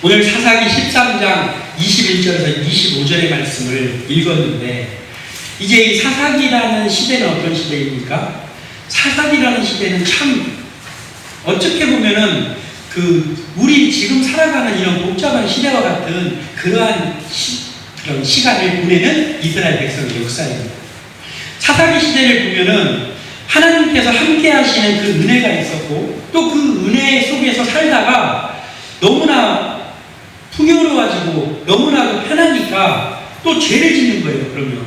오늘 사사기 13장 21절에서 25절의 말씀을 읽었는데, 이제 이 사사기라는 시대는 어떤 시대입니까? 사사기라는 시대는 참 어떻게 보면은 우리 지금 살아가는 이런 복잡한 시대와 같은 그러한 그런 시간을 보내는 이스라엘 백성의 역사입니다. 사사기 시대를 보면은 하나님께서 함께 하시는 그 은혜가 있었고, 또 그 은혜 속에서 살다가 너무나 풍요로워지고 너무나도 편하니까 또 죄를 짓는 거예요.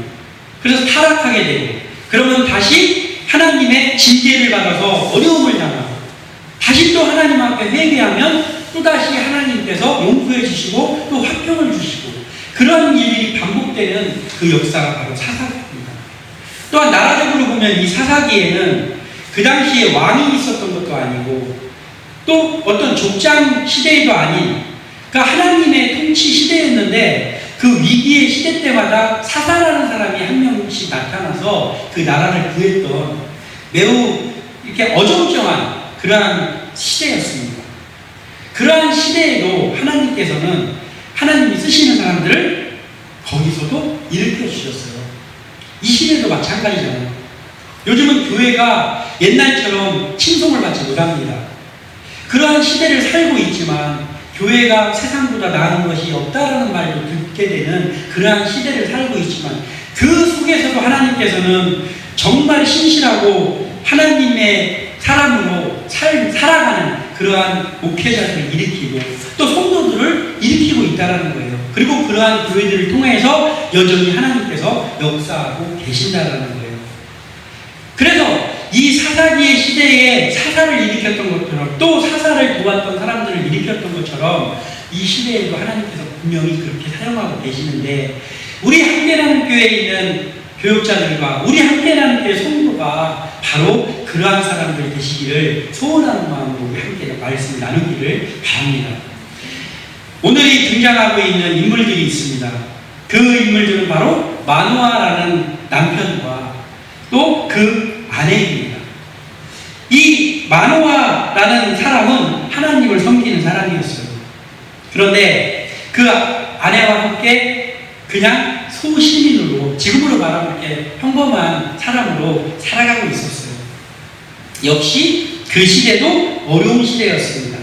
그래서 타락하게 되고, 그러면 다시 하나님의 징계를 받아서 어려움을 당하고, 다시 또 하나님 앞에 회개하면 또다시 하나님께서 용서해 주시고 또 화평을 주시고, 그런 일이 반복되는 그 역사가 바로 사사기입니다. 또한 나라적으로 보면 이 사사기에는 그 당시에 왕이 있었던 것도 아니고, 또 어떤 족장 시대도 아닌, 그러니까 하나님의 통치 시대였는데, 그 위기의 시대 때마다 사사라는 사람이 한 명씩 나타나서 그 나라를 구했던 매우 이렇게 어정쩡한 그러한 시대였습니다. 그러한 시대에도 하나님께서는 하나님이 쓰시는 사람들을 거기서도 일으켜 주셨어요. 이 시대도 마찬가지잖아요. 요즘은 교회가 옛날처럼 칭송을 받지 못합니다. 그러한 시대를 살고 있지만 교회가 세상보다 나은 것이 없다라는 말도 듣게 되는 그러한 시대를 살고 있지만, 그 속에서도 하나님께서는 정말 신실하고 하나님의 사람으로 살아가는 그러한 목회자들을 일으키고 또 성도들을 일으키고 있다는 거예요. 그리고 그러한 교회들을 통해서 여전히 하나님께서 역사하고 계신다는 거예요. 그래서 이 사사기의 시대에 사사를 일으켰던 것처럼, 또 사사를 도왔던 사람들을 일으켰던 것처럼 이 시대에도 하나님께서 분명히 그렇게 사용하고 계시는데, 우리 함께라는 교회에 있는 교육자들과 우리 함께라는 교회 성도가 바로 그러한 사람들이 되시기를 소원하는 마음으로 우리 함께 말씀을 나누기를 바랍니다. 오늘이 등장하고 있는 인물들이 있습니다. 그 인물들은 바로 마노아라는 남편과 또 그 아내입니다. 이 마노아라는 사람은 하나님을 섬기는 사람이었어요. 그런데 그 아내와 함께 그냥 소시민으로, 지금으로 말하면 이렇게 평범한 사람으로 살아가고 있었어요. 역시 그 시대도 어려운 시대였습니다.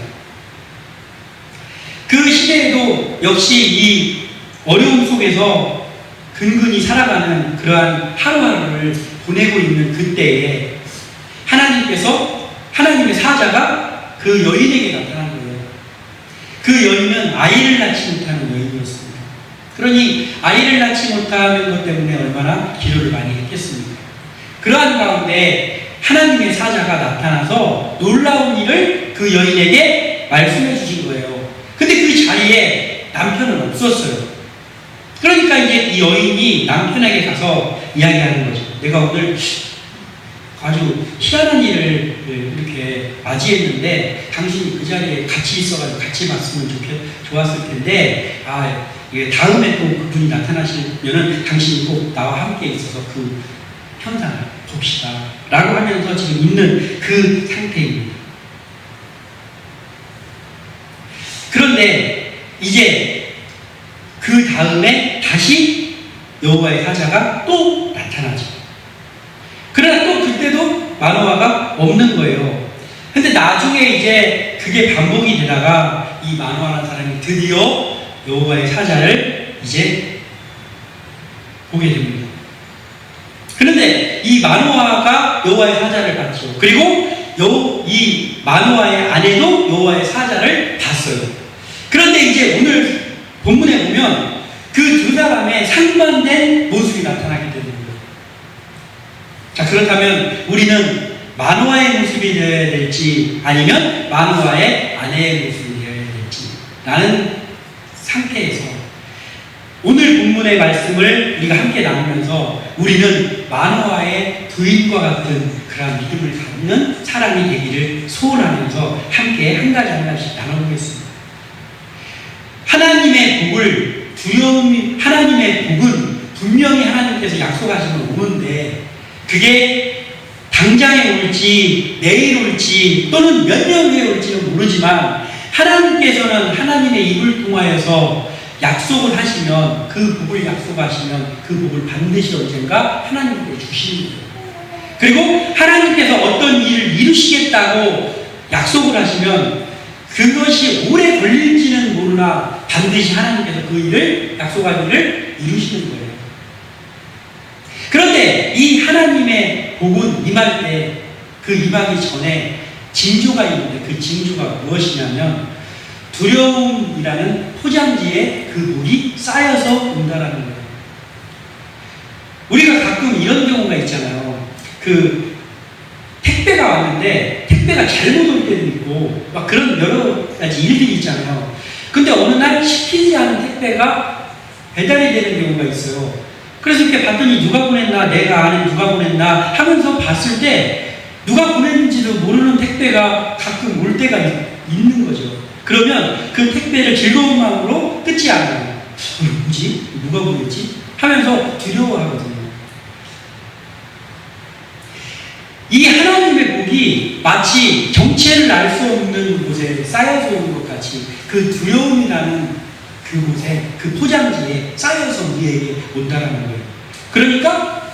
그 시대에도 역시 이 어려움 속에서 근근히 살아가는 그러한 하루하루를 보내고 있는 그때에 하나님께서, 하나님의 사자가 그 여인에게 나타난 거예요. 그 여인은 아이를 낳지 못하는 여인이었습니다. 그러니 아이를 낳지 못하는 것 때문에 얼마나 기도를 많이 했겠습니까? 그러한 가운데 하나님의 사자가 나타나서 놀라운 일을 그 여인에게 말씀해 주신 거예요. 근데 그 자리에 남편은 없었어요. 그러니까 이제 이 여인이 남편에게 가서 이야기하는 거죠. 내가 오늘 아주 희한한 일을 이렇게 맞이했는데 당신이 그 자리에 같이 있어가지고 같이 봤으면 좋았을 텐데, 다음에 또 그분이 나타나시면은 당신이 꼭 나와 함께 있어서 그 현상을 봅시다 라고 하면서 지금 있는 그 상태입니다. 그런데 이제 그 다음에 다시 여호와의 사자가 또 나타나죠. 그러나 또 그때도 마노아가 없는 거예요. 근데 나중에 이제 그게 반복이 되다가 이 마노아라는 사람이 드디어 여호와의 사자를 이제 보게 됩니다. 그런데 이 마노아가 여호와의 사자를 봤죠. 그리고 이 마노아의 아내도 여호와의 사자를 봤어요. 그런데 이제 오늘 본문에 보면 그 두 사람의 상반된 모습이 나타나게 됩니다. 자, 그렇다면 우리는 마노아의 모습이 되어야 될지 아니면 마노아의 아내의 모습이 되어야 될지 라는 상태에서 오늘 본문의 말씀을 우리가 함께 나누면서 우리는 마노아의 부인과 같은 그런 믿음을 갖는 사람이 되기를 소원하면서 함께 한 가지 한 가지씩 나눠보겠습니다. 하나님의 복은 분명히 하나님께서 약속하시면 오는데, 그게 당장에 올지 내일 올지 또는 몇 년 후에 올지는 모르지만 하나님께서는 하나님의 입을 통하여서 약속을 하시면, 그 복을 약속하시면 그 복을 반드시 언젠가 하나님께 주시는 거예요. 그리고 하나님께서 어떤 일을 이루시겠다고 약속을 하시면 그것이 오래 걸릴지는 모르나 반드시 하나님께서 그 일을, 약속한 일을 이루시는 거예요. 그런데 이 하나님의 복은 임할 때, 그 임하기 전에 징조가 있는데, 그 징조가 무엇이냐면 두려움이라는 포장지에 그 복이 쌓여서 온다라는 거예요. 우리가 가끔 이런 경우가 있잖아요. 그 택배가 왔는데 택배가 잘못 올 때도 있고 막 그런 여러 가지 일들이 있잖아요. 근데 어느 날 시키지 않은 택배가 배달이 되는 경우가 있어요. 그래서 이렇게 봤더니 누가 보냈나, 내가 아는 누가 보냈나 하면서 봤을 때 누가 보냈는지도 모르는 택배가 가끔 올 때가 있는 거죠. 그러면 그 택배를 즐거운 마음으로 뜯지 않아요. 뭐지? 누가 보냈지? 하면서 두려워하거든요. 이 하나님의 복이 마치 정체를 알 수 없는 곳에 쌓여서 오는 것 같이 그 두려움이라는 그곳에, 그 포장지에 쌓여서 우리에게 온다라는 거예요. 그러니까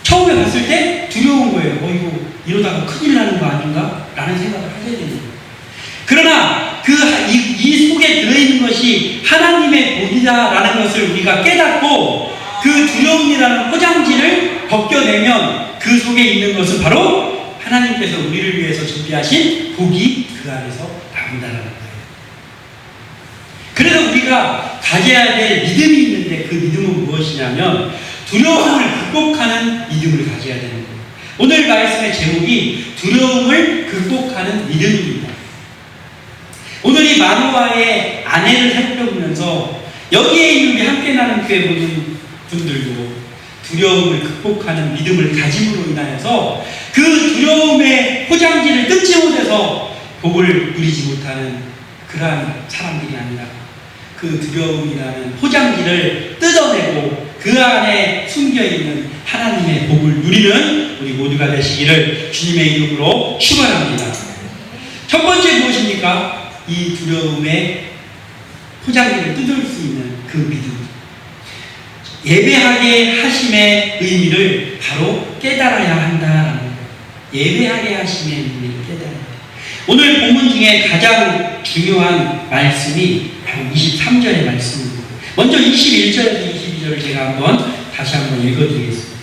처음에 봤을 때 두려운 거예요. 이거 이러다가 큰일 나는 거 아닌가? 라는 생각을 하게 되는 거예요. 그러나 이 속에 들어있는 것이 하나님의 복이다라는 것을 우리가 깨닫고 그 두려움이라는 포장지를 벗겨내면 그 속에 있는 것은 바로 하나님께서 우리를 위해서 준비하신 복이 그 안에서 나온다는 거예요. 그래서 우리가 가져야 될 믿음이 있는데 그 믿음은 무엇이냐면 두려움을 극복하는 믿음을 가져야 되는 거예요. 오늘 말씀의 제목이 두려움을 극복하는 믿음입니다. 오늘 이 마노아의 아내를 살펴보면서 여기에 있는 우리 함께 나는 교회 보는 분들도 두려움을 극복하는 믿음을 가짐으로 인하여서 그 두려움의 포장지를 뜯지 못해서 복을 누리지 못하는 그러한 사람들이 아니라 그 두려움이라는 포장지를 뜯어내고 그 안에 숨겨있는 하나님의 복을 누리는 우리 모두가 되시기를 주님의 이름으로 축원합니다. 첫 번째 무엇입니까? 이 두려움의 포장지를 뜯을 수 있는 그 믿음. 예배하게 하심의 의미를 바로 깨달아야 한다라는 거예요. 예배하게 하심의 의미를 깨달아야 돼요. 오늘 본문 중에 가장 중요한 말씀이 바로 23절의 말씀입니다. 먼저 21절에서 22절을 제가 다시 한번 읽어드리겠습니다.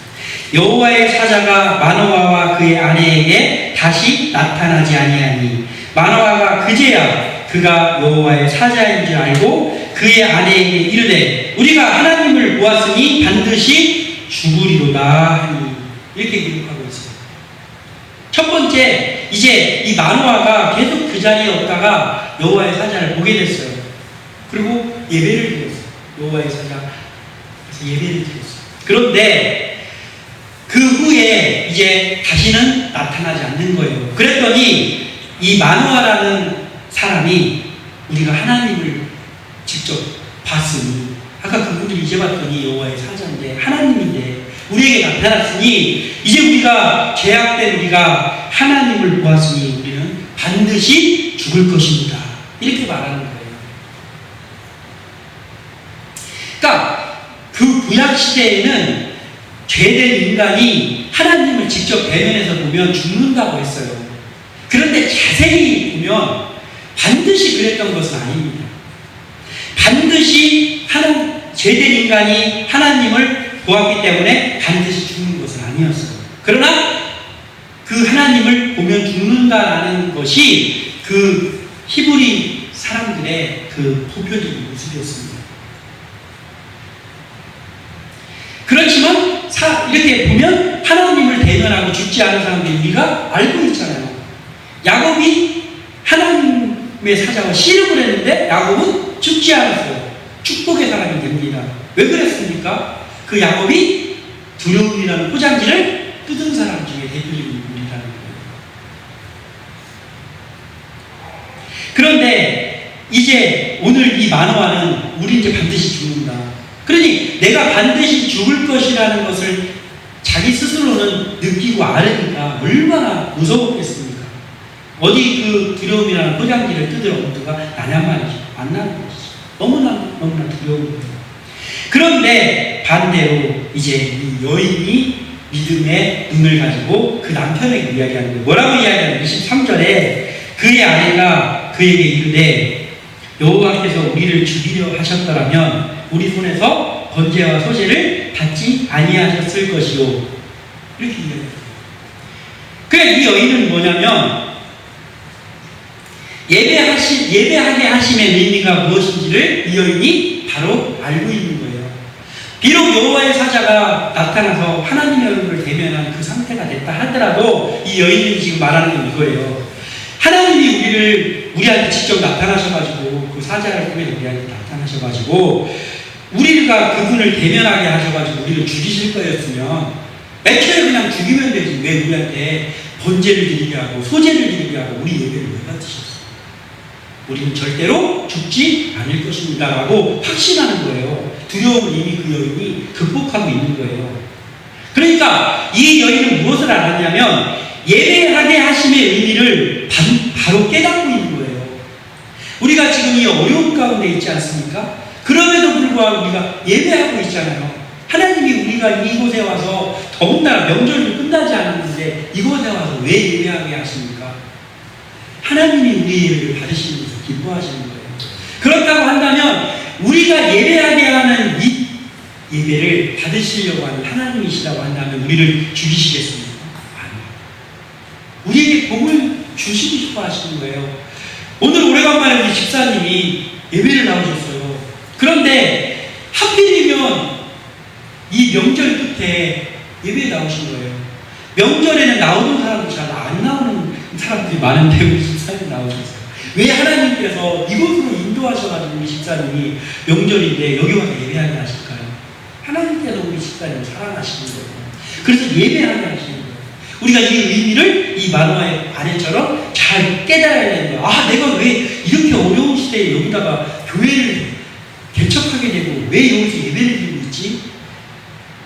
여호와의 사자가 마노아와 그의 아내에게 다시 나타나지 아니하니 마노아가 그제야 그가 여호와의 사자인 줄 알고 그의 아내에게 이르되 우리가 하나님을 보았으니 반드시 죽으리로다 하니 이렇게 기록하고 있어요. 첫 번째, 이제 이 마노아가 계속 그 자리에 없다가 여호와의 사자를 보게 됐어요. 그리고 예배를 드렸어요. 여호와의 사자 그래서 예배를 드렸어요. 그런데 그 후에 이제 다시는 나타나지 않는 거예요. 그랬더니 이 마노아라는 사람이 우리가 하나님을 직접 봤으니, 아까 그분들이 이제 봤더니 여호와의 사자인데 하나님인데 우리에게 나타났으니 이제 우리가 죄악된 우리가 하나님을 보았으니 우리는 반드시 죽을 것입니다. 이렇게 말하는 거예요. 그러니까 그 구약 시대에는 죄된 인간이 하나님을 직접 대면해서 보면 죽는다고 했어요. 그런데 자세히 보면 반드시 그랬던 것은 아닙니다. 반드시 죄된 인간이 하나님을 보았기 때문에 반드시 죽는 것은 아니었어요. 그러나 그 하나님을 보면 죽는다라는 것이 그 히브리 사람들의 그 보편적인 모습이었습니다. 그렇지만 이렇게 보면 하나님을 대면하고 죽지 않은 사람들이 우리가 알고 있잖아요. 야곱이 하나님의 사자와 씨름을 했는데 야곱은 죽지 않았어요. 축복의 사람이 됩니다. 왜 그랬습니까? 그 야곱이 두려움이라는 포장지를 뜯은 사람 중에 대표적인 인물이라는 거예요. 그런데 이제 오늘 이 마노아는 우리 이제 반드시 죽는다. 그러니 내가 반드시 죽을 것이라는 것을 자기 스스로는 느끼고 알으니까 얼마나 무서웠겠습니까? 어디 그 두려움이라는 포장지를 뜯으러 엄두가 나냔 말이죠. 안 나는 것이죠. 너무나 두려운 거예요. 그런데 반대로 이제 이 여인이 믿음의 눈을 가지고 그 남편에게 이야기하는 거예요. 뭐라고 이야기하는 23절에 그의 아내가 그에게 이르되 여호와께서 우리를 죽이려 하셨더라면 우리 손에서 번제와 소제를 받지 아니하셨을 것이요. 이렇게 이야기해요. 그래, 이 여인은 뭐냐면 예배하게 하심의 의미가 무엇인지를 이 여인이 바로 알고 있는 거예요. 비록 여호와의 사자가 나타나서 하나님의 얼굴을 대면한 그 상태가 됐다 하더라도 이 여인이 지금 말하는 건 이거예요. 하나님이 우리한테 직접 나타나셔가지고 그 사자를 통해서 우리한테 나타나셔가지고 우리가 그분을 대면하게 하셔가지고 우리를 죽이실 거였으면 애초에 그냥 죽이면 되지 왜 우리한테 번제를 드리게 하고 소제를 드리게 하고 우리 예배를 왜 받으셨어요? 우리는 절대로 죽지 않을 것입니다 라고 확신하는 거예요. 두려움을 이미 그 여인이 극복하고 있는 거예요. 그러니까 이 여인은 무엇을 알았냐면 예배하게 하심의 의미를 바로 깨닫고 있는 거예요. 우리가 지금 이 어려움 가운데 있지 않습니까? 그럼에도 불구하고 우리가 예배하고 있잖아요. 하나님이 우리가 이곳에 와서 더군다나 명절도 끝나지 않았는데 이곳에 와서 왜 예배하게 하십니까? 하나님이 우리 예배를 받으시는 것을 기뻐하시는 거예요. 그렇다고 한다면 우리가 예배하게 하는 이 예배를 받으시려고 하는 하나님이시라고 한다면 우리를 죽이시겠습니까? 아니요. 우리에게 복을 주시고 싶어 하시는 거예요. 오늘 오래간만에 우리 집사님이 예배를 나오셨어요. 그런데 하필이면 이 명절 끝에 예배에 나오신 거예요. 명절에는 나오는 사람도 잘 안 나오는 사람들이 많은데 우리 집사님이 나오셨어요. 왜 하나님께서 이곳으로 인도하셔가지고 우리 집사님이 명절인데 여기 와서 예배하게 하실까요? 하나님께서 우리 집사님을 사랑하시는 거예요. 그래서 예배하게 하시는 거예요. 우리가 이 의미를 이 만화의 아내처럼 잘 깨달아야 되는 거예요. 아, 내가 왜 이렇게 어려운 시대에 여기다가 교회를 개척하게 되고 왜 여기서 예배를 드리고 있지?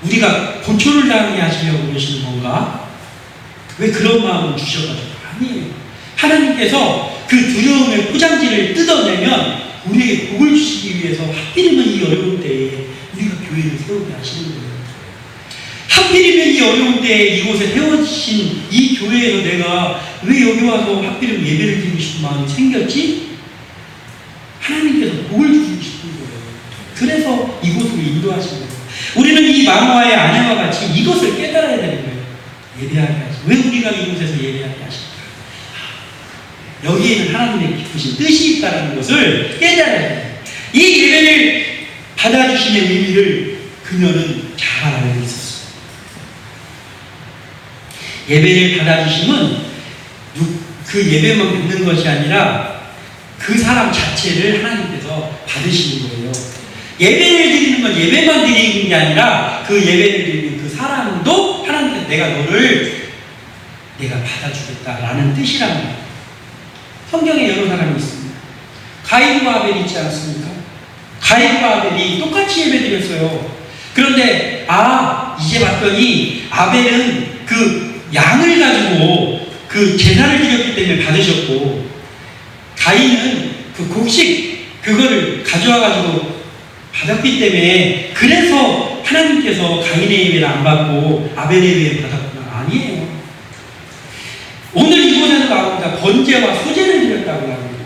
우리가 고초를 당하게 하시려고 그러시는 건가? 왜 그런 마음을 주셔가지고? 아니에요. 하나님께서 그 두려움의 포장지를 뜯어내면 우리에게 복을 주시기 위해서 하필이면 이 어려운 때에 우리가 교회를 세우게 하시는 거예요. 하필이면 이 어려운 때에 이곳에 세워주신 이 교회에서 내가 왜 여기 와서 하필이면 예배를 드리고 싶은 마음이 생겼지? 하나님께서 복을 주시고 싶은 거예요. 그래서 이곳으로 인도하신 거예요. 우리는 이 만화의 아내와 같이 이것을 깨달아야 되는 거예요. 예배하게 하시고 왜 우리가 이곳에서 예배하게 하실까? 여기에는 하나님의 기쁘신 뜻이 있다는 것을 깨달아야 돼요. 이 예배를 받아주심의 의미를 그녀는 잘 알고 있었어요. 예배를 받아주심은 그 예배만 받는 것이 아니라 그 사람 자체를 하나님께서 받으시는 거예요. 예배를 드리는 건 예배만 드리는 게 아니라 그 예배를 드리는 그 사람도 하나님께서 내가 받아주겠다라는 뜻이라는 거예요. 성경에 여러 사람이 있습니다. 가인과 아벨이 있지 않습니까? 가인과 아벨이 똑같이 예배 드렸어요. 그런데 이제 봤더니 아벨은 그 양을 가지고 그 제사를 드렸기 때문에 받으셨고 가인은 그 곡식 그거를 가져와 가지고 받았기 때문에 그래서 하나님께서 가인의 예배를 안 받고 아벨의 예배를 받았구나. 아니에요. 오늘 이곳에서 나옵니다. 번제와 소제를 드렸다고 합니다.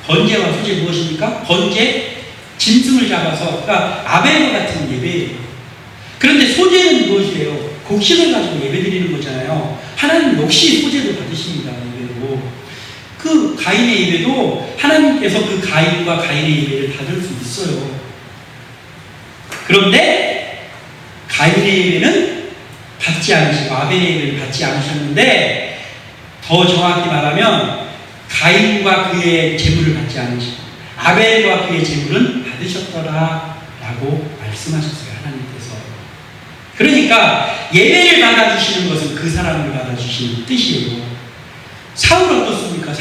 번제와 소제 무엇입니까? 번제, 짐승을 잡아서 그러니까 아벨과 같은 예배예요. 그런데 소제는 무엇이에요? 곡식을 가지고 예배 드리는 거잖아요. 하나님 역시 소제도 받으십니다. 예배로. 그 가인의 예배도 하나님께서 그 가인과 가인의 예배를 받을 수 있어요. 그런데 가인의 예배는 받지 않으시고 아벨의 예배를 받지 않으셨는데 더 정확히 말하면 가인과 그의 제물을 받지 않으시고 아벨과 그의 제물은 받으셨더라 라고 말씀하셨어요. 하나님께서. 그러니까 예배를 받아주시는 것은 그 사람을 받아주시는 뜻이에요. 사울 어떻습니까?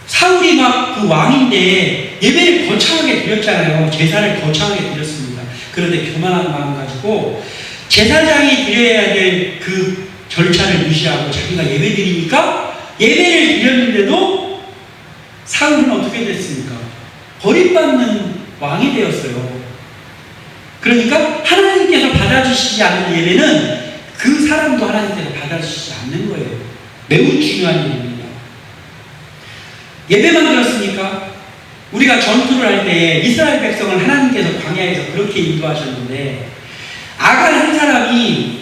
사울이 막 그 왕인데 예배를 거창하게 드렸잖아요. 제사를 거창하게 드렸습니다. 그런데 교만한 마음 가지고 제사장이 드려야 될 그 절차를 무시하고 자기가 예배 드리니까 예배를 드렸는데도 사울은 어떻게 됐습니까? 버림받는 왕이 되었어요. 그러니까 하나님께서 받아주시지 않는 예배는 그 사람도 하나님께서 받아주시지 않는 거예요. 매우 중요한 일입니다. 예배만 들었습니까? 우리가 전투를 할 때 이스라엘 백성을 하나님께서 광야에서 그렇게 인도하셨는데 아간 한 사람이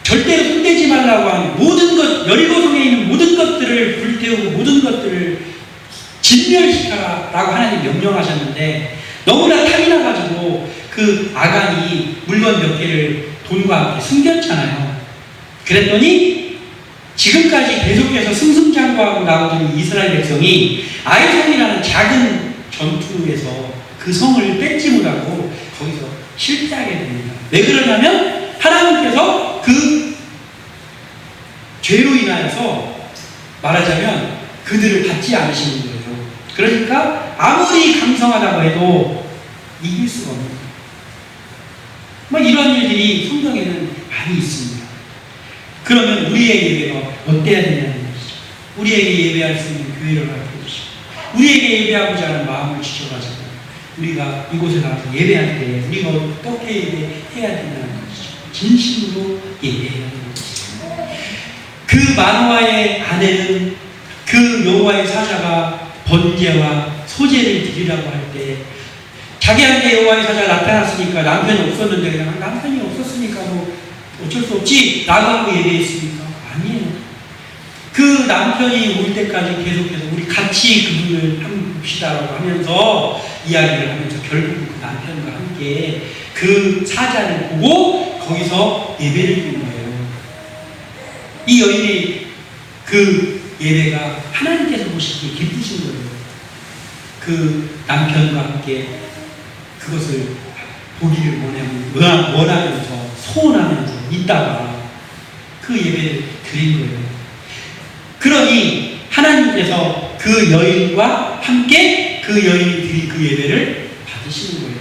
절대로 손대지 말라고 하는 모든 것, 여리고성에 있는 모든 것들을 불태우고 모든 것들을 진멸시켜라라고 하나님 명령하셨는데 너무나 탐이 나가지고 그 아간이 물건 몇 개를 돈과 함께 숨겼잖아요. 그랬더니 지금까지 계속해서 승승장구하고 나오던 이스라엘 백성이 아이성이라는 작은 전투에서 그 성을 뺏지 못하고 거기서 실패하게 됩니다. 왜 그러냐면 하나님께서 그 죄로 인하여서 말하자면 그들을 받지 않으시는 거예요. 그러니까 아무리 강성하다고 해도 이길 수가 없는 거예요. 뭐 이런 일들이 성경에는 많이 있습니다. 그러면 우리의 예배가 어때야 되냐는 것이죠. 우리에게 예배할 수 있는 교회를 가르쳐 주시고 우리에게 예배하고자 하는 마음을 주셔가지고 우리가 이곳에 나와서 예배할 때 우리가 어떻게 예배해야 된다는 것이죠. 진심으로 예배해야 되는 것이죠. 그 만화의 아내는 그 여호와의 사자가 번제와 소제를 드리라고 할 때 자기한테 여호와의 사자가 나타났으니까 남편이 없었는데 그냥 남편이 없었으니까 뭐 어쩔 수 없지 라고 하고 예배했습니까? 아니에요. 그 남편이 올 때까지 계속해서 우리 같이 그분을 한번 봅시다라고 하면서 이야기를 하면서 결국 그 남편과 함께 그 사자를 보고 거기서 예배를 드린 거예요. 이 여인의 그 예배가 하나님께서 보시기에 기쁘신 거예요. 그 남편과 함께 그것을 보기를 원하면서 소원하면서 있다가 그 예배를 드린 거예요. 그러니 하나님께서 그 여인과 함께 그 여인이 드린 그 예배를 받으시는 거예요.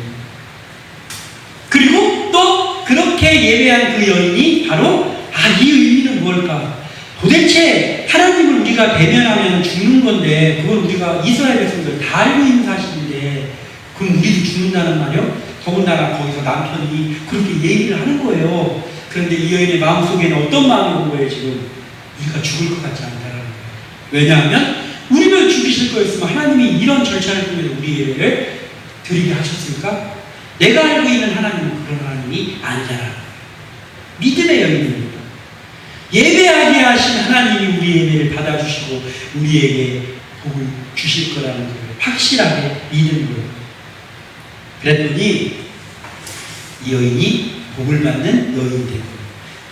그리고 또 그렇게 예배한 그 여인이 바로 이 의미는 뭘까? 도대체 하나님을 우리가 대면하면 죽는 건데 그걸 우리가 이스라엘 백성들 다 알고 있는 사실인데 그럼 우리도 죽는다는 말이요? 더군다나 거기서 남편이 그렇게 얘기를 하는 거예요. 그런데 이 여인의 마음속에는 어떤 마음이 온 거예요 지금? 우리가 죽을 것 같지 않다라는 거예요. 왜냐하면 우리를 죽이실 거였으면 하나님이 이런 절차를 통해서 우리 예배를 드리게 하셨을까? 내가 알고 있는 하나님은 그런 하나님이 아니잖아. 믿음의 여인입니다. 예배하게 하신 하나님이 우리 예배를 받아주시고 우리에게 복을 주실 거라는 걸 확실하게 믿는 거예요. 그랬더니 이 여인이 복을 받는 여인이 되고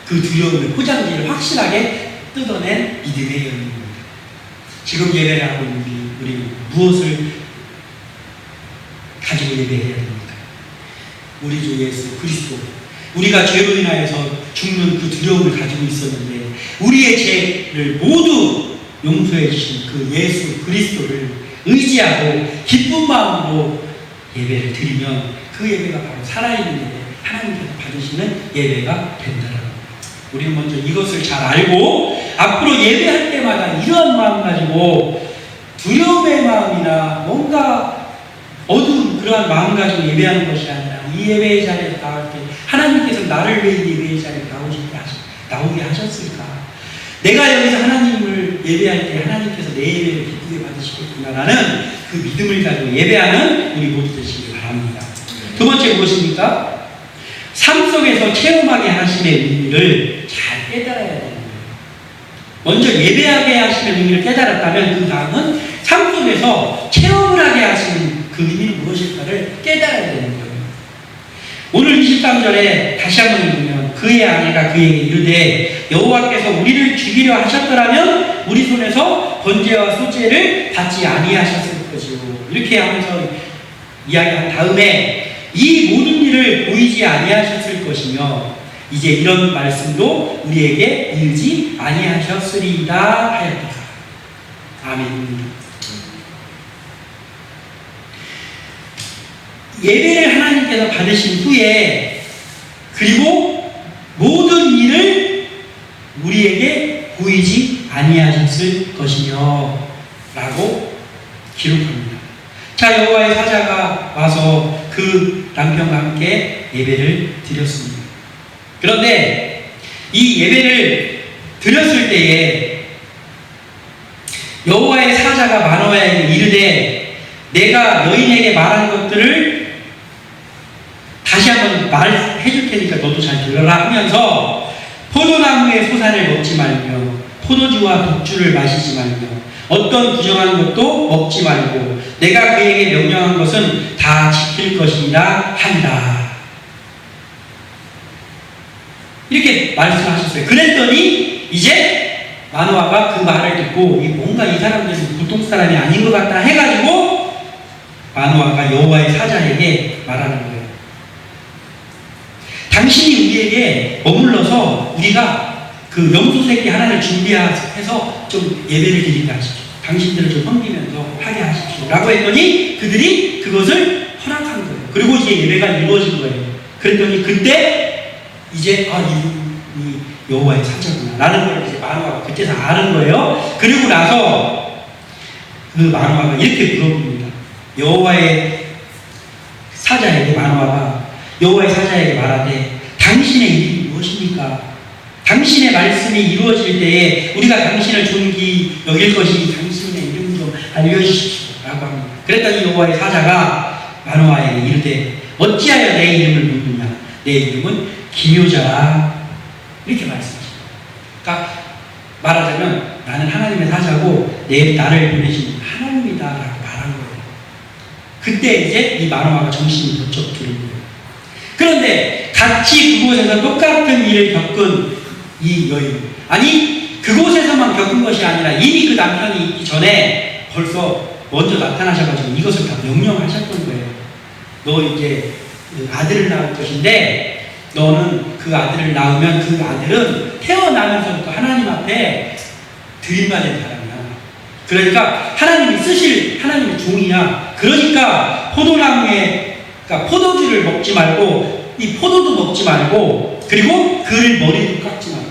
그 두려움의 포장지를 확실하게 뜯어낸 믿음의 여인입니다. 지금 예배를 하고 있는 우리 무엇을 가지고 예배해야 됩니까? 우리 주 예수 그리스도, 우리가 죄로 인하여서 죽는 그 두려움을 가지고 있었는데 우리의 죄를 모두 용서해 주신 그 예수 그리스도를 의지하고 기쁜 마음으로 예배를 드리면 그 예배가 바로 살아있는 예배, 하나님께서 받으시는 예배가 된다는 겁니다. 우리는 먼저 이것을 잘 알고 앞으로 예배할 때마다 이러한 마음 가지고 두려움의 마음이나 뭔가 어두운 그러한 마음 가지고 예배하는 것이 아니라 이 예배의 자리에 나올 때 하나님께서 나를 왜 예배의 자리에 나오게 하셨을까? 내가 여기서 하나님을 예배할 때 하나님께서 내 예배를 기쁘게 받으시겠구나라는 그 믿음을 가지고 예배하는 우리 모두 되시기 바랍니다. 두 번째 무엇입니까? 삶 속에서 체험하게 하심의 의미를 잘 깨달아야 되는 거예요. 먼저 예배하게 하시는 의미를 깨달았다면 그 다음은 삶 속에서 체험을 하게 하시는 그 의미는 무엇일까를 깨달아야 되는 거예요. 오늘 23절에 다시 한번 읽으면 그의 아내가 그에게 이르되 여호와께서 우리를 죽이려 하셨더라면 우리 손에서 번제와 소제를 받지 아니하셨을 것이요. 이렇게 하면서 이야기한 다음에 이 모든 일을 보이지 아니하셨을 것이며 이제 이런 말씀도 우리에게 이르지 아니하셨으리이다 하였다. 아멘. 예배를 하나님께서 받으신 후에 그리고 모든 일을 우리에게 보이지 아니하셨을 것이며 라고 기록합니다. 자, 여호와의 사자가 와서 그 남편과 함께 예배를 드렸습니다. 그런데 이 예배를 드렸을 때에 여호와의 사자가 마노아에게 이르되 내가 너희에게 말한 것들을 다시 한번 말해 줄 테니까 너도 잘 들어라 하면서 포도나무의 소산을 먹지 말며 포도주와 독주를 마시지 말며 어떤 부정한 것도 먹지 말고 내가 그에게 명령한 것은 다 지킬 것이라 한다. 이렇게 말씀하셨어요. 그랬더니 이제 마노아가 그 말을 듣고 뭔가 이 사람들은 보통 사람이 아닌 것 같다 해가지고 마노아가 여호와의 사자에게 말하는 거예요. 당신이 우리에게 머물러서 우리가 그 염소 새끼 하나를 준비해서 좀 예배를 드리게 하십시오. 당신들을 좀 섬기면서 하게 하십시오. 라고 했더니 그들이 그것을 허락한 거예요. 그리고 이제 예배가 이루어진 거예요. 그랬더니 그때 이제 이 여호와의 사자구나 라는 걸 이제 마노아가 그때서 아는 거예요. 그리고 나서 그 마노아가 이렇게 물어봅니다. 여호와의 사자에게 마노아가 여호와의 사자에게 말하되 당신의 이름이 무엇입니까? 당신의 말씀이 이루어질 때에 우리가 당신을 존귀 여길 것이니 당신의 이름 좀 알려주십시오 라고 합니다. 그랬더니 여호와의 사자가 마노아에게 이르되 어찌하여 내 이름을 묻느냐? 내 이름은 기묘자라 이렇게 말씀하십니다. 그러니까 말하자면 나는 하나님의 사자고 나를 보내신 하나님이다 라고 말한 거예요. 그때 이제 이 마노아가 정신이 번쩍 드는 거예요. 그런데 같이 그곳에서 똑같은 일을 겪은 이 여인, 아니 그곳에서만 겪은 것이 아니라 이미 그 남편이 있기 전에 벌써 먼저 나타나셔가지고 이것을 다 명령하셨던 거예요. 너 이제 아들을 낳을 것인데 너는 그 아들을 낳으면 그 아들은 태어나면서부터 하나님 앞에 드림받은 사람이야. 그러니까 하나님이 쓰실 하나님의 종이야. 그러니까 그러니까 포도주를 먹지 말고 이 포도도 먹지 말고 그리고 그를 머리도 깎지 말고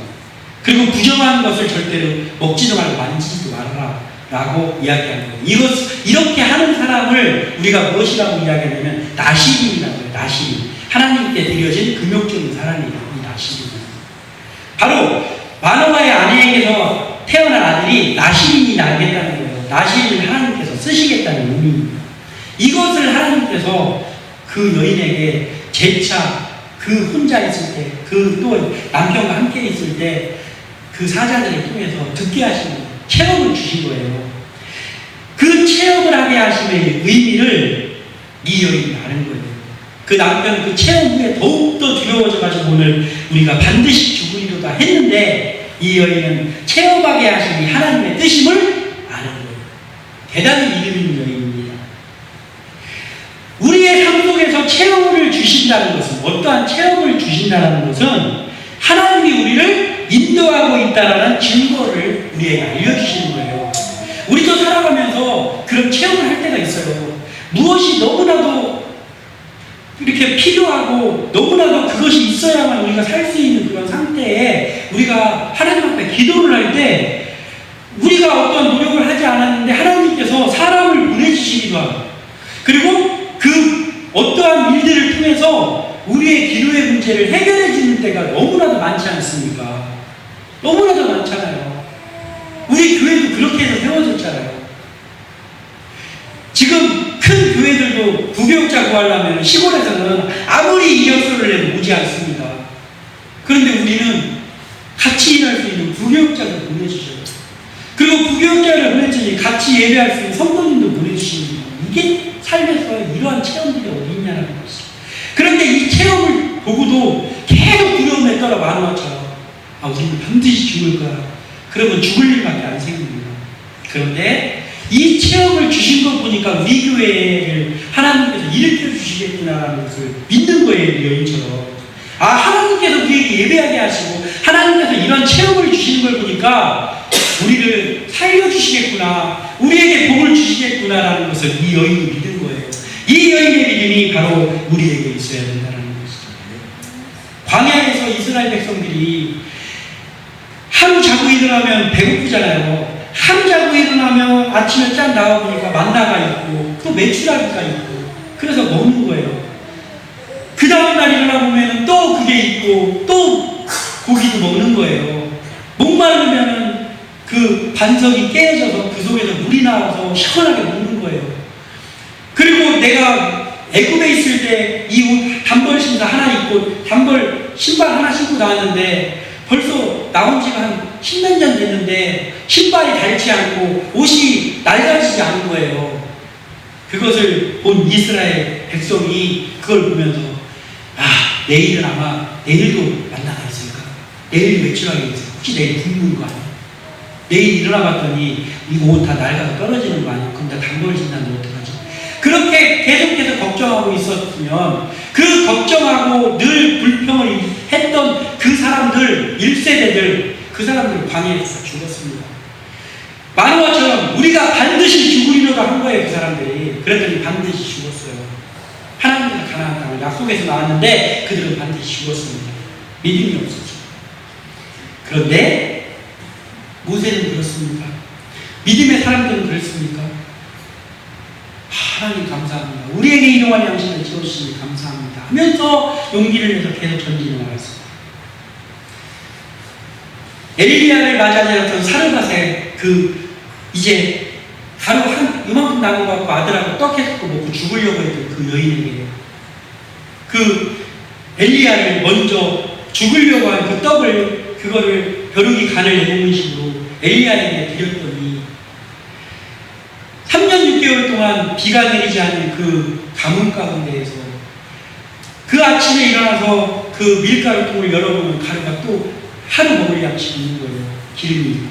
그리고 부정한 것을 절대로 먹지도 말고 만지지도 말아라 라고 이야기하는 거예요. 이렇게 하는 사람을 우리가 무엇이라고 이야기하냐면 나시린이라고 해요. 나시린. 하나님께 드려진 금욕적인 사람이에요. 이 나시린. 바로 마노아의 아내에게서 태어난 아들이 나시린이 나겠다는 거예요. 나시린을 하나님께서 쓰시겠다는 의미입니다. 이것을 하나님께서 그 여인에게 재차 그 혼자 있을 때, 그 또 남편과 함께 있을 때 그 사자들을 통해서 듣게 하시는 체험을 주신 거예요. 그 체험을 하게 하심의 의미를 이 여인이 아는 거예요. 그 남편 그 체험 후에 더욱더 두려워져가지고 오늘 우리가 반드시 죽으리로다 했는데 이 여인은 체험하게 하심이 하나님의 뜻임을 아는 거예요. 대단히 믿음 있는 여인입니다. 우리의 삶 속에서 체험을 주신다는 것은, 어떠한 체험을 주신다는 것은 하나님이 우리를 인도하고 있다는 증거를 우리에게 알려주시는 거예요. 우리도 살아가면서 그런 체험을 할 때가 있어요. 무엇이 너무나도 이렇게 필요하고 너무나도 그것이 있어야만 우리가 살 수 있는 그런 상태에 우리가 하나님 앞에 기도를 할 때 우리가 어떤 노력을 하지 않았는데 하나님께서 사람을 보내주시기도 하고 그리고 그 어떠한 일들을 통해서 우리의 기도의 문제를 해결해 주는 때가 너무나도 많지 않습니까? 너무나도 많잖아요. 우리 교회도 그렇게 해서 세워졌잖아요. 지금 큰 교회들도 부교육자 구하려면 시골에서는 아무리 이력서를 내도 오지 않습니다. 그런데 우리는 같이 일할 수 있는 부교육자를 보내주셔요. 그리고 부교육자를 보내주니 같이 예배할 수 있는 성도님도 보내주십니다. 이게 삶에서 이러한 체험들이 어디 있냐는 것이죠. 그런데 이 체험을 보고도 계속 두려움에 떨어 마노아처럼 우리는 반드시 죽을 거야. 그러면 죽을 일밖에 안 생깁니다. 그런데 이 체험을 주신 것 보니까 우리 교회를 하나님께서 일으켜 주시겠구나라는 것을 믿는 거예요. 여인처럼. 하나님께서 우리에게 예배하게 하시고 하나님께서 이런 체험을 주시는 걸 보니까 우리를 살려주시겠구나, 우리에게 복을 주시겠구나라는 것을 이 여인이 믿은 거예요. 이 여인의 믿음이 바로 우리에게 있어야 된다는 것이죠. 광야에서 이스라엘 백성들이 하루 자고 일어나면 배고프잖아요. 하루 자고 일어나면 아침에 짠 나와보니까 만나가 있고 또 메추라기가 있고 그래서 먹는 거예요. 그 다음날 일어나 보면 또 그게 있고 또 고기도 먹는 거예요. 목마르면 그 반석이 깨져서 그 속에서 물이 나와서 시원하게 먹는 거예요. 그리고 내가 애굽에 있을 때 이 단벌 신사 하나 입고 단벌 신발 하나 신고 나왔는데 벌써 나온 지가 한 10몇 년 됐는데 신발이 닳지 않고 옷이 낡아지지 않은 거예요. 그것을 본 이스라엘 백성이 그걸 보면서 내일은 아마 내일도 만나가 있을까? 내일 외출하게 있을까? 혹시 내일 굶는 거 아니야? 내일 일어나 봤더니 이거 옷 다 낡아서 떨어지는 거 아니야? 그럼 나 단벌 신다는데 어떡하지? 그렇게 계속해서 걱정하고 있었으면 그 걱정하고 늘 불평을 했던 그 사람들, 1세대들, 그 사람들 광야에서 죽었습니다. 만화처럼 우리가 반드시 죽으리로다 한 거예요, 그 사람들이. 그랬더니 반드시 죽었어요. 하나님께서 가나안 땅을 약속해서 나왔는데 그들은 반드시 죽었습니다. 믿음이 없었죠. 그런데 모세는 그렇습니까? 믿음의 사람들은 그랬습니까? 하나님 감사합니다. 우리에게 일용할 양식을 채워주시니 감사합니다 하면서 용기를 내서 계속 전진해 나갔습니다. 엘리야를 맞이하였던 사르밧의 이제 가루 이만큼 남은 것 같고 아들하고 떡 해서 먹고 죽으려고 했던 그 여인에게 엘리야를 먼저 죽으려고 한 그 떡을 그거를 벼룩이 간을 내놓는 식으로 엘리야에게 드렸더니 3년 6개월 동안 비가 내리지 않은 그 가뭄 가운데에서 그 아침에 일어나서 그 밀가루통을 열어보면 가루가 또 하루 먹을 양식이 있는 거예요. 기름이 있고.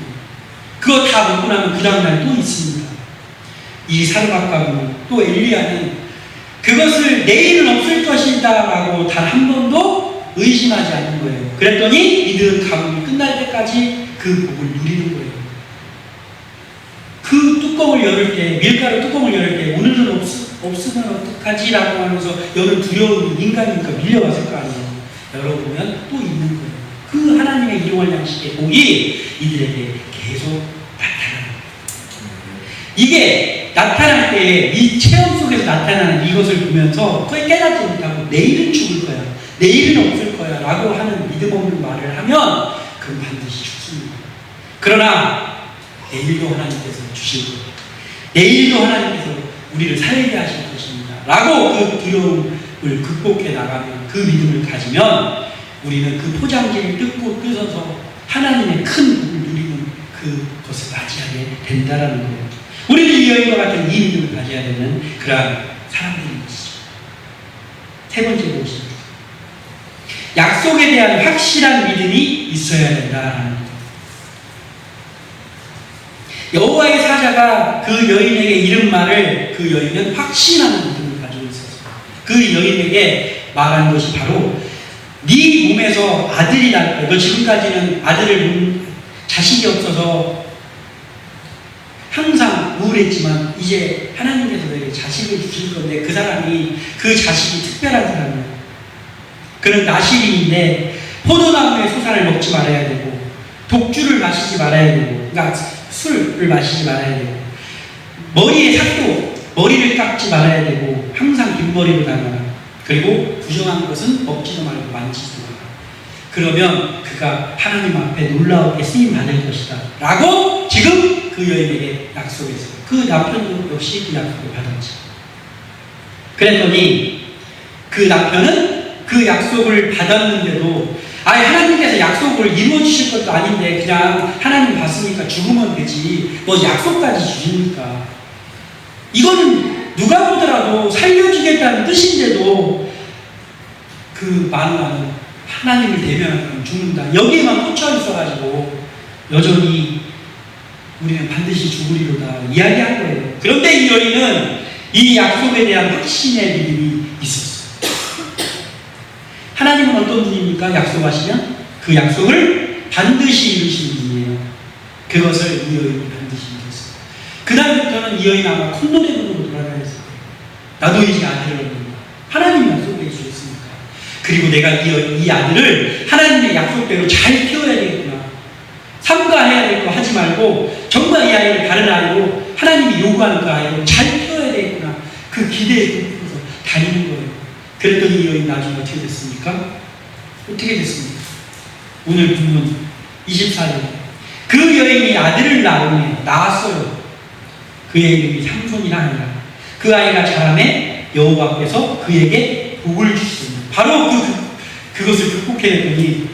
그거 다 먹고 나면 그 다음날 또 있습니다. 이 사르밧 가문은 또 엘리야는 그것을 내일은 없을 것이다 라고 단 한 번도 의심하지 않는 거예요. 그랬더니 이들은 가뭄이 끝날 때까지 그 복을 누리는 거예요. 그 뚜껑을 열을 때, 밀가루 뚜껑을 열을 때 오늘은 없으면 어떡하지? 라고 하면서 여는 두려운 인간이니까 밀려왔을 거 아니에요. 열어보면 또 있는 거예요. 그 하나님의 일용할 양식의 복이 이들에게 계속 나타나는 거예요. 이게 나타날 때 이 체험 속에서 나타나는 이것을 보면서 거의 깨닫지 못하고 내일은 죽을 거야, 내일은 없을 거야 라고 하는 믿음 없는 말을 하면 그건 반드시 죽습니다. 그러나 내일도 하나님께서 주실 거예요. 내일도 하나님께서 우리를 살게 하실 것입니다 라고 그 두려움을 극복해 나가면, 그 믿음을 가지면 우리는 그 포장지를 뜯어서 하나님의 큰 복을 누리는 그것을 맞이하게 된다라는 거예요. 우리는 이 여인과 같은 이 믿음을 가져야 되는 그러한 사람들인 것이죠. 세 번째 무엇입니까? 약속에 대한 확실한 믿음이 있어야 된다라는 거예요. 여호와의 사자가 그 여인에게 이른 말을 그 여인은 확신하는 믿음을 가지고 있었어요. 그 여인에게 말한 것이 바로 네 몸에서 아들이 날 거야. 너 지금까지는 자식이 없어서 항상 우울했지만 이제 하나님께서 너에게 자식을 주실 건데 그 사람이 그 자식이 특별한 사람이에요. 그는 나시린인데 포도나무의 소산을 먹지 말아야 되고 독주를 마시지 말아야 되고, 그러니까 술을 마시지 말아야 되고, 머리에 삭도, 머리를 깎지 말아야 되고, 항상 긴 머리로 다녀라. 그리고 부정한 것은 먹지도 말고 만지지도 마라. 그러면 그가 하나님 앞에 놀라우게 쓰임 받을 것이다 라고 지금 그 여인에게 약속했어요. 그 남편도 역시 그 약속을 받았죠. 그랬더니 그 남편은 그 약속을 받았는데도 하나님께서 약속을 이루어주실 것도 아닌데 그냥 하나님 봤으니까 죽으면 되지 뭐 약속까지 주십니까? 이거는 누가 보더라도 살려주겠다는 뜻인데도 그 마누라는 하나님을 대면하면 죽는다, 여기에만 꽂혀 있어가지고 여전히 우리는 반드시 죽으리로다 이야기한 거예요. 그런데 이 여인은 이 약속에 대한 확신의 믿음이 있었어요. 하나님은 어떤 분입니까? 약속하시면 그 약속을 반드시 이루시는 분이에요. 그것을 이 여인이 반드시 이뤘어요. 그다음부터는 이 여인 아마 콧노래 부르고 돌아다녔을 거예요. 나도 이제 아들을 얻는다. 하나님이 약속해 주셨으니까. 그리고 내가 이 아들을 하나님의 약속대로 잘 키워야 되겠구나. 삼가해야 될 거 하지 말고 정말 이 아이를 다른 아이로 하나님이 요구하는 그 아이로 잘 키워야 되겠구나. 그 기대에 부풀어서 다니는 거예요. 그랬더니 이 여인 나중에 어떻게 됐습니까? 어떻게 됐습니까? 오늘 본문 24절. 그 여인이 아들을 낳았어요. 그의 이름이 삼손이라 하니라. 그 아이가 자라매 여호와께서 그에게 복을 주셨습니다. 바로 그것을 극복해냈더니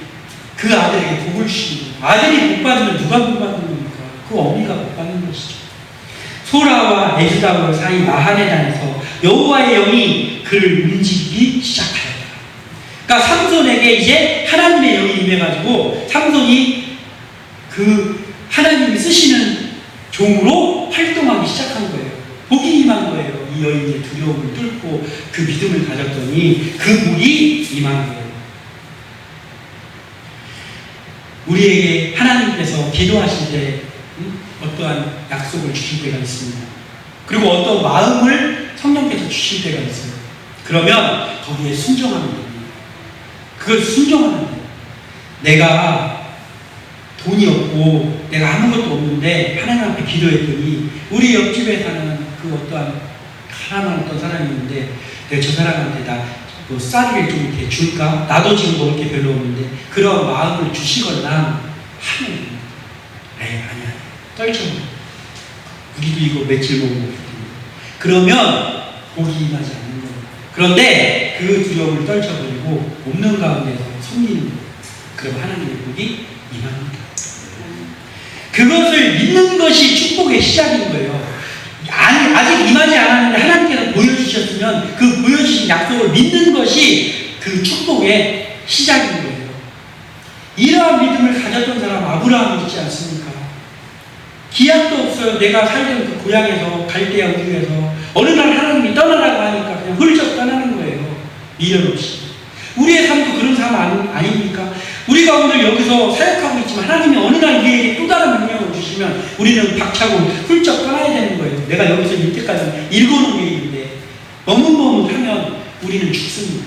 그 아들에게 복을 주시는 거예요. 아들이 복 받으면 누가 복 받는 겁니까? 그 어미가 복 받는 것이죠. 소라와 에스다올 사이 마하네단에서 여호와의 영이 그를 움직이기 시작하였다. 그러니까 삼손에게 이제 하나님의 영이 임해가지고 삼손이 그 하나님이 쓰시는 종으로 활동하기 시작한 거예요. 복이 임한 거예요. 이 여인의 두려움을 뚫고 그 믿음을 가졌더니 그 복이 임한 거예요. 우리에게 하나님께서 기도하실 때 어떠한 약속을 주실 때가 있습니다. 그리고 어떤 마음을 성령께서 주실 때가 있어요. 그러면 거기에 순종하면 됩니다. 그걸 순종하면 돼요. 내가 돈이 없고 내가 아무것도 없는데 하나님 앞에 기도했더니 우리 옆집에 사는 그 어떠한 가난한 어떤 사람이 있는데 내가 저 사람한테 뭐 쌀을 좀 이렇게 줄까? 나도 지금 먹을 게 별로 없는데 그런 마음을 주시거나 하면 아니야 떨쳐봐. 우리도 이거 며칠 먹고 있거든요. 그러면 복이 임하지 않는 거예요. 그런데 그 두려움을 떨쳐버리고 없는 가운데서 섬기는 거예요. 그럼 하나님의 복이 임합니다. 그것을 믿는 것이 축복의 시작인 거예요. 아직 임하지 않았는데 하나님께서 보여주셨으면 그 보여주신 약속을 믿는 것이 그 축복의 시작인 거예요. 이러한 믿음을 가졌던 사람 아브라함이 있지 않습니까? 기약도 없어요. 내가 살던 그 고향에서 갈대아 우주에서 어느 날 하나님이 떠나라고 하니까 그냥 훌쩍 떠나는 거예요. 미련 없이. 우리의 삶도 그런 삶 아닙니까? 우리가 오늘 여기서 사역하고 있지만 하나님이 어느 날 우리에게 또 다른 능력을 주시면 우리는 박차고 훌쩍 떠나야 되는 거예요. 내가 여기서 이때까지 읽어놓은 게 있는데 머뭇머뭇하면 우리는 죽습니다.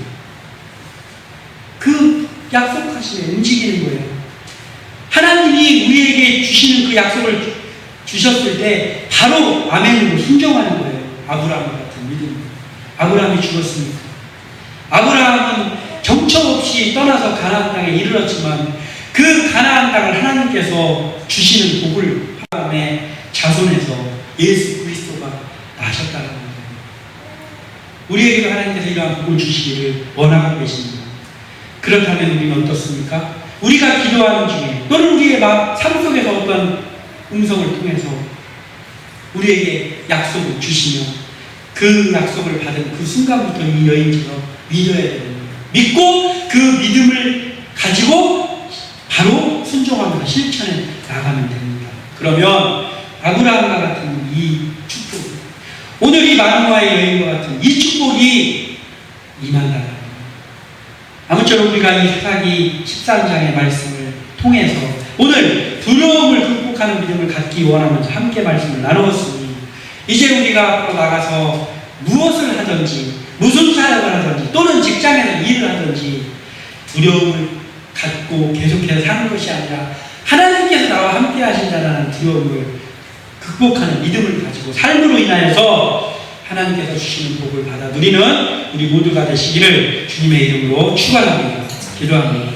그 약속하심에 움직이는 거예요. 하나님이 우리에게 주시는 그 약속을 주셨을 때 바로 아멘으로 순종하는 거예요. 아브라함 같은 믿음. 아브라함이 죽었습니까? 아브라함은 정처 없이 떠나서 가나안 땅에 이르렀지만 그 가나안 땅을 하나님께서 주시는 복을 아브라함의 자손에서 예수 그리스도가 나셨다는 거예요. 우리에게도 하나님께서 이러한 복을 주시기를 원하고 계십니다. 그렇다면 우리는 어떻습니까? 우리가 기도하는 중에 또는 우리의 삶 속에서 어떤 음성을 통해서 우리에게 약속을 주시며 그 약속을 받은 그 순간부터 이 여인처럼 믿어야 되는 거예요. 믿고 그 믿음을 가지고 바로 순종하면서 실천에 나가면 됩니다. 그러면 아브라함과 같은 이 축복, 오늘 이 마누아의 여인과 같은 이 축복이 임한다는 거예요. 아무쪼록 우리가 이 사사기 13장의 말씀을 통해서 오늘 두려움을 극복하는 믿음을 갖기 원하면서 함께 말씀을 나누었으니 이제 우리가 앞으로 나가서 무엇을 하든지 무슨 사역을 하든지 또는 직장에서 일을 하든지 두려움을 갖고 계속해서 사는 것이 아니라 하나님께서 나와 함께 하신다는 두려움을 극복하는 믿음을 가지고 삶으로 인하여서 하나님께서 주시는 복을 받아 누리는 우리 모두가 되시기를 주님의 이름으로 축원합니다. 기도합니다.